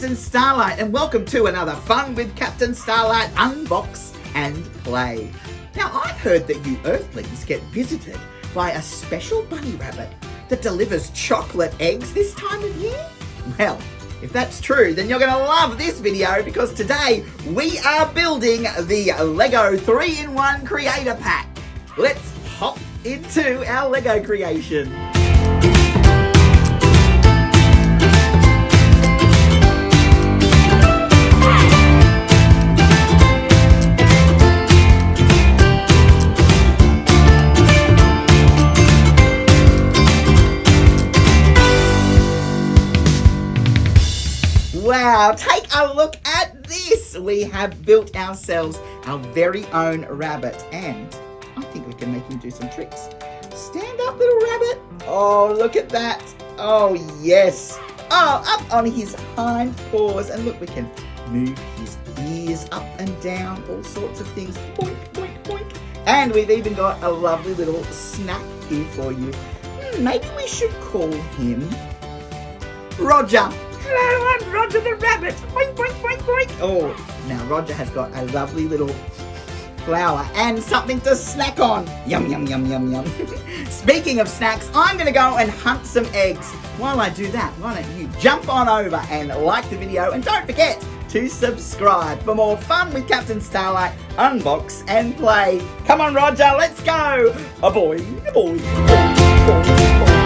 Captain Starlight, and welcome to another Fun with Captain Starlight Unbox and Play. Now, I've heard that you Earthlings get visited by a special bunny rabbit that delivers chocolate eggs this time of year. Well, if that's true, then you're going to love this video because today we are building the Lego 3-in-1 Creator Pack. Let's hop into our Lego creation. Wow, take a look at this! We have built ourselves our very own rabbit, and I think we can make him do some tricks. Stand up, little rabbit. Oh, look at that. Oh, yes. Oh, up on his hind paws, and look, we can move his ears up and down, all sorts of things. Boink, boink, boink. And we've even got a lovely little snack here for you. Maybe we should call him Roger. Hello, I'm Roger the rabbit. Boink, boink, boink, boink. Oh, now Roger has got a lovely little flower and something to snack on. Yum, yum, yum, yum, yum. Speaking of snacks, I'm going to go and hunt some eggs. While I do that, why don't you jump on over and like the video, and don't forget to subscribe for more Fun with Captain Starlight Unbox and Play. Come on, Roger, let's go. A boy, a boy, a boy, a boy.